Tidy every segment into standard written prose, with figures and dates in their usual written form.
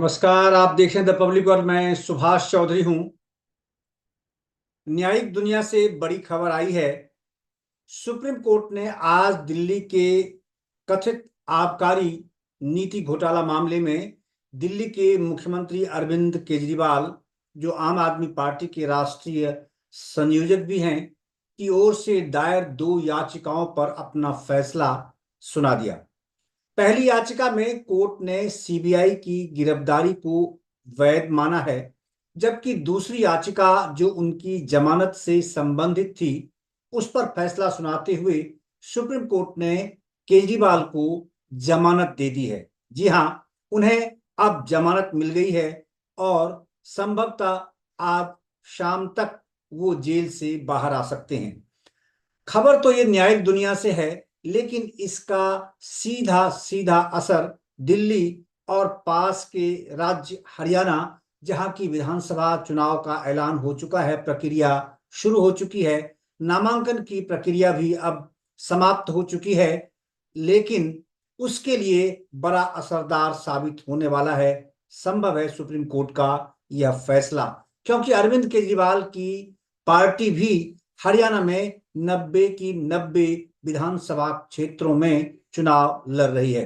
नमस्कार। आप देख रहे हैं द पब्लिक और मैं सुभाष चौधरी हूं। न्यायिक दुनिया से बड़ी खबर आई है। सुप्रीम कोर्ट ने आज दिल्ली के कथित आबकारी नीति घोटाला मामले में दिल्ली के मुख्यमंत्री अरविंद केजरीवाल, जो आम आदमी पार्टी के राष्ट्रीय संयोजक भी हैं, की ओर से दायर दो याचिकाओं पर अपना फैसला सुना दिया। पहली याचिका में कोर्ट ने सीबीआई की गिरफ्तारी को वैध माना है, जबकि दूसरी याचिका जो उनकी जमानत से संबंधित थी उस पर फैसला सुनाते हुए सुप्रीम कोर्ट ने केजरीवाल को जमानत दे दी है। जी हां, उन्हें अब जमानत मिल गई है और संभवतः आज शाम तक वो जेल से बाहर आ सकते हैं। खबर तो ये न्यायिक दुनिया से है, लेकिन इसका सीधा सीधा असर दिल्ली और पास के राज्य हरियाणा, जहां की विधानसभा चुनाव का ऐलान हो चुका है, प्रक्रिया शुरू हो चुकी है, नामांकन की प्रक्रिया भी अब समाप्त हो चुकी है, लेकिन उसके लिए बड़ा असरदार साबित होने वाला है। संभव है सुप्रीम कोर्ट का यह फैसला, क्योंकि अरविंद केजरीवाल की पार्टी भी हरियाणा में 90 की 90 विधानसभा क्षेत्रों में चुनाव लड़ रही है।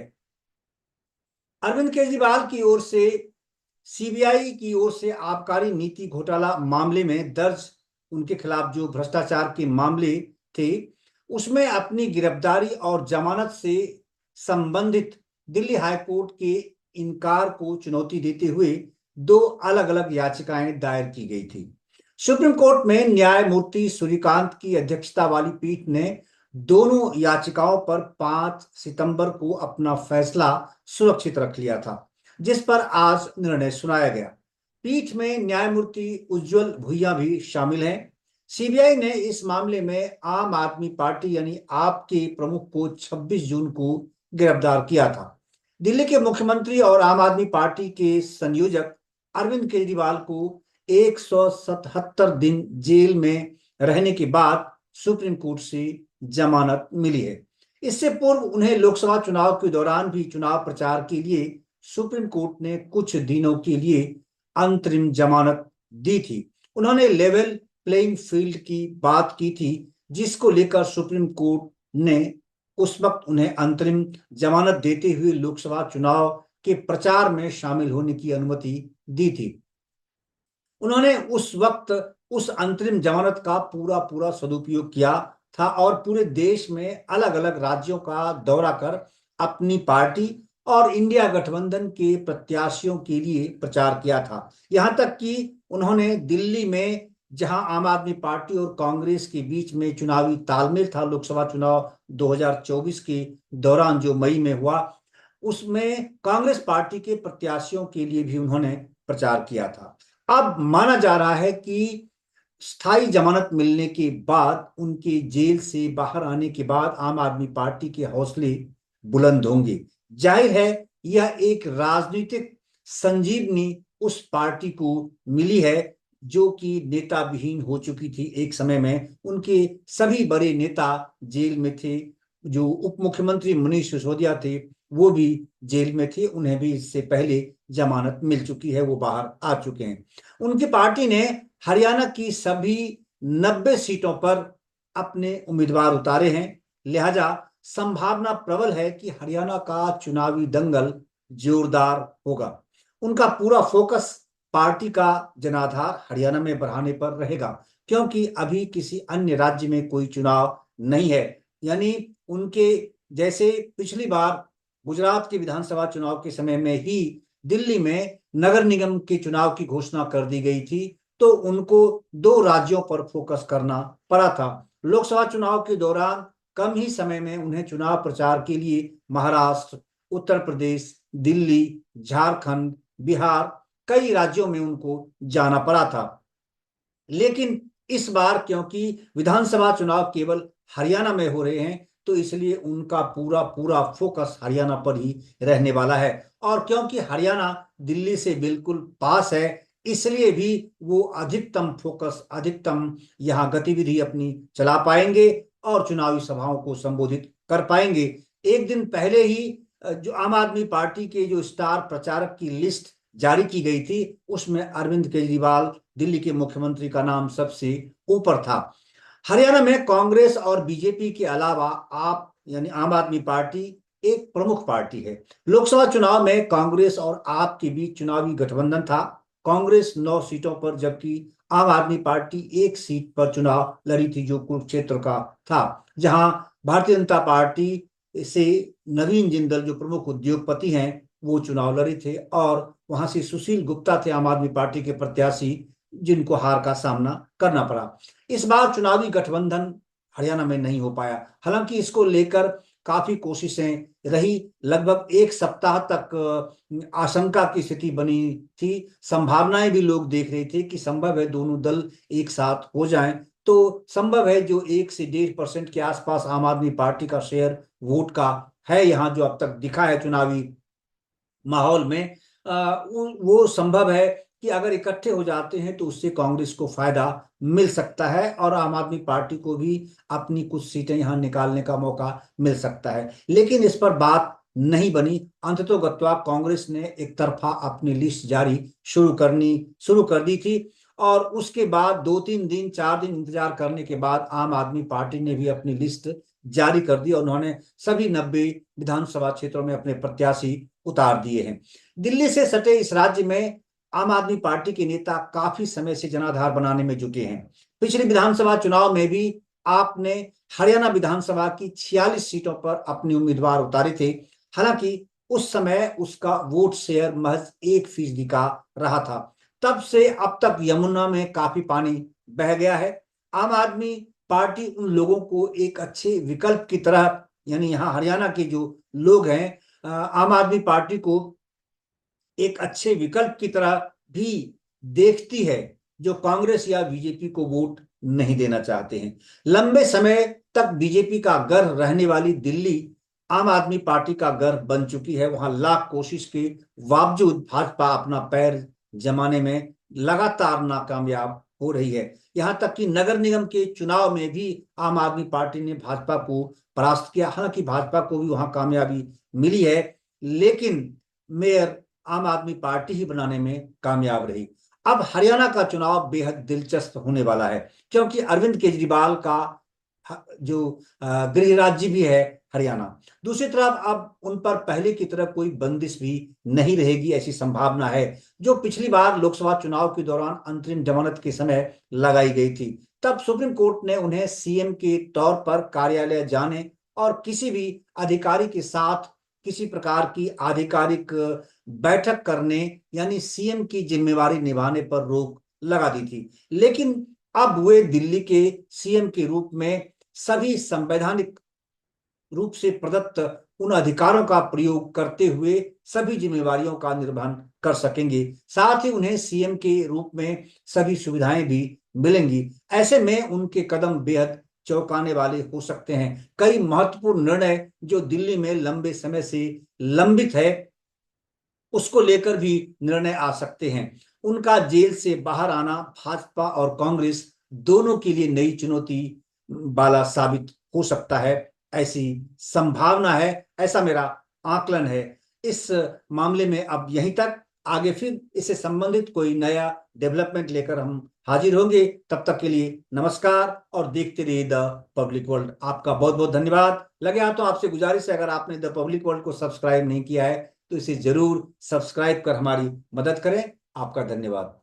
अरविंद केजरीवाल की ओर से सीबीआई की ओर से आबकारी नीति घोटाला मामले में दर्ज उनके खिलाफ जो भ्रष्टाचार के मामले थे, उसमें अपनी गिरफ्तारी और जमानत से संबंधित दिल्ली हाईकोर्ट के इनकार को चुनौती देते हुए दो अलग अलग याचिकाएं दायर की गई थी। सुप्रीम कोर्ट में न्यायमूर्ति सूर्यकांत की अध्यक्षता वाली पीठ ने दोनों याचिकाओं पर 5 सितंबर को अपना फैसला सुरक्षित रख लिया था, जिस पर आज निर्णय सुनाया गया। पीठ में न्यायमूर्ति उज्जवल भुइयां भी शामिल हैं। सीबीआई ने इस मामले में आम आदमी पार्टी यानी आप के प्रमुख को 26 जून को गिरफ्तार किया था। दिल्ली के मुख्यमंत्री और आम आदमी पार्टी के संयोजक अरविंद केजरीवाल को 177 दिन जेल में रहने के बाद सुप्रीम कोर्ट से जमानत मिली है। इससे पूर्व उन्हें लोकसभा चुनाव के दौरान भी चुनाव प्रचार के लिए सुप्रीम कोर्ट ने कुछ दिनों के लिए अंतरिम जमानत दी थी। उन्होंने लेवल प्लेइंग फील्ड की बात की थी, जिसको लेकर सुप्रीम कोर्ट ने उस वक्त उन्हें अंतरिम जमानत देते हुए लोकसभा चुनाव के प्रचार में शामिल होने की अनुमति दी थी। उन्होंने उस वक्त उस अंतरिम जमानत का पूरा पूरा सदुपयोग किया था और पूरे देश में अलग अलग राज्यों का दौरा कर अपनी पार्टी और इंडिया गठबंधन के प्रत्याशियों के लिए प्रचार किया था। यहां तक कि उन्होंने दिल्ली में, जहां आम आदमी पार्टी और कांग्रेस के बीच में चुनावी तालमेल था लोकसभा चुनाव 2024 के दौरान जो मई में हुआ, उसमें कांग्रेस पार्टी के प्रत्याशियों के लिए भी उन्होंने प्रचार किया था। अब माना जा रहा है कि स्थायी जमानत मिलने के बाद, उनके जेल से बाहर आने के बाद आम आदमी पार्टी के हौसले बुलंद होंगे। जाहिर है यह एक राजनीतिक संजीवनी उस पार्टी को मिली है जो कि नेता विहीन हो चुकी थी। एक समय में उनके सभी बड़े नेता जेल में थे। जो उप मुख्यमंत्री मनीष सिसोदिया थे वो भी जेल में थे, उन्हें भी इससे पहले जमानत मिल चुकी है, वो बाहर आ चुके हैं। उनकी पार्टी ने हरियाणा की सभी 90 सीटों पर अपने उम्मीदवार उतारे हैं, लिहाजा संभावना प्रबल है कि हरियाणा का चुनावी दंगल जोरदार होगा। उनका पूरा फोकस पार्टी का जनाधार हरियाणा में बढ़ाने पर रहेगा, क्योंकि अभी किसी अन्य राज्य में कोई चुनाव नहीं है। यानी उनके जैसे पिछली बार गुजरात के विधानसभा चुनाव के समय में ही दिल्ली में नगर निगम के चुनाव की घोषणा कर दी गई थी, तो उनको दो राज्यों पर फोकस करना पड़ा था। लोकसभा चुनाव के दौरान कम ही समय में उन्हें चुनाव प्रचार के लिए महाराष्ट्र, उत्तर प्रदेश, दिल्ली, झारखंड, बिहार, कई राज्यों में उनको जाना पड़ा था। लेकिन इस बार क्योंकि विधानसभा चुनाव केवल हरियाणा में हो रहे हैं, तो इसलिए उनका पूरा पूरा फोकस हरियाणा पर ही रहने वाला है। और क्योंकि हरियाणा दिल्ली से बिल्कुल पास है, इसलिए भी वो अधिकतम फोकस, अधिकतम यहाँ गतिविधि अपनी चला पाएंगे और चुनावी सभाओं को संबोधित कर पाएंगे। एक दिन पहले ही जो आम आदमी पार्टी के जो स्टार प्रचारक की लिस्ट जारी की गई थी उसमें अरविंद केजरीवाल दिल्ली के मुख्यमंत्री का नाम सबसे ऊपर था। हरियाणा में कांग्रेस और बीजेपी के अलावा आप यानी आम आदमी पार्टी एक प्रमुख पार्टी है। लोकसभा चुनाव में कांग्रेस और आप के बीच चुनावी गठबंधन था। कांग्रेस 9 सीटों पर जबकि आम आदमी पार्टी एक सीट पर चुनाव लड़ी थी जो कुरुक्षेत्र का था, जहां भारतीय जनता पार्टी से नवीन जिंदल जो प्रमुख उद्योगपति हैं वो चुनाव लड़े थे, और वहां से सुशील गुप्ता थे आम आदमी पार्टी के प्रत्याशी जिनको हार का सामना करना पड़ा। इस बार चुनावी गठबंधन हरियाणा में नहीं हो पाया, हालांकि इसको लेकर काफी कोशिशें रही। लगभग एक सप्ताह तक आशंका की स्थिति बनी थी। संभावनाएं भी लोग देख रहे थे कि संभव है दोनों दल एक साथ हो जाएं, तो संभव है जो 1 से 1.5% के आसपास आम आदमी पार्टी का शेयर वोट का है यहाँ जो अब तक दिखा है चुनावी माहौल में, वो संभव है कि अगर इकट्ठे हो जाते हैं तो उससे कांग्रेस को फायदा मिल सकता है और आम आदमी पार्टी को भी अपनी कुछ सीटें यहां निकालने का मौका मिल सकता है। लेकिन इस पर बात नहीं बनी। अंततोगत्वा कांग्रेस ने एक तरफा अपनी लिस्ट जारी शुरू कर दी थी, और उसके बाद 2-3 दिन 4 दिन इंतजार करने के बाद आम आदमी पार्टी ने भी अपनी लिस्ट जारी कर दी और उन्होंने सभी 90 विधानसभा क्षेत्रों में अपने प्रत्याशी उतार दिए हैं। दिल्ली से सटे इस राज्य में आम आदमी पार्टी के नेता काफी समय से जनाधार बनाने में जुटे हैं। पिछले विधानसभा चुनाव में भी आपने हरियाणा विधानसभा की 46 सीटों पर अपने उम्मीदवार उतारे थे, हालांकि उस समय उसका वोट शेयर महज 1% का रहा था। तब से अब तक यमुना में काफी पानी बह गया है। आम आदमी पार्टी उन लोगों को एक अच्छे विकल्प की तरह, यानी यहाँ हरियाणा के जो लोग हैं आम आदमी पार्टी को एक अच्छे विकल्प की तरह भी देखती है, जो कांग्रेस या बीजेपी को वोट नहीं देना चाहते हैं। लंबे समय तक बीजेपी का गर्व रहने वाली दिल्ली आम आदमी पार्टी का गर्व बन चुकी है। वहां लाख कोशिश के बावजूद भाजपा अपना पैर जमाने में लगातार नाकामयाब हो रही है। यहां तक कि नगर निगम के चुनाव में भी आम आदमी पार्टी ने भाजपा को परास्त किया, हालांकि भाजपा को भी वहां कामयाबी मिली है, लेकिन मेयर आम आदमी पार्टी ही बनाने में कामयाब रही। अब हरियाणा का चुनाव बेहद दिलचस्प होने वाला है, क्योंकि अरविंद केजरीवाल का जो गृह राज्य भी है हरियाणा। दूसरी तरफ अब उन पर पहले की तरह कोई बंदिश भी नहीं रहेगी, ऐसी संभावना है जो पिछली बार लोकसभा चुनाव के दौरान अंतरिम जमानत के समय लगाई गई थी। तब सुप्रीम कोर्ट ने उन्हें सीएम के तौर पर कार्यालय जाने और किसी भी अधिकारी के साथ किसी प्रकार की आधिकारिक बैठक करने यानी सीएम की जिम्मेवारी निभाने पर रोक लगा दी थी। लेकिन अब वे दिल्ली के सीएम के रूप में सभी संवैधानिक रूप से प्रदत्त उन अधिकारों का प्रयोग करते हुए सभी जिम्मेवारियों का निर्वहन कर सकेंगे। साथ ही उन्हें सीएम के रूप में सभी सुविधाएं भी मिलेंगी। ऐसे में उनके कदम बेहद चौंकाने वाले हो सकते हैं। कई महत्वपूर्ण निर्णय जो दिल्ली में लंबे समय से लंबित है उसको लेकर भी निर्णय आ सकते हैं। उनका जेल से बाहर आना भाजपा और कांग्रेस दोनों के लिए नई चुनौती वाला साबित हो सकता है, ऐसी संभावना है, ऐसा मेरा आकलन है। इस मामले में अब यहीं तक, आगे फिर इससे संबंधित कोई नया डेवलपमेंट लेकर हम हाजिर होंगे। तब तक के लिए नमस्कार और देखते रहिए द पब्लिक वर्ल्ड। आपका बहुत बहुत धन्यवाद। लगे हाथों आपसे गुजारिश है, अगर आपने द पब्लिक वर्ल्ड को सब्सक्राइब नहीं किया है तो इसे जरूर सब्सक्राइब कर हमारी मदद करें। आपका धन्यवाद।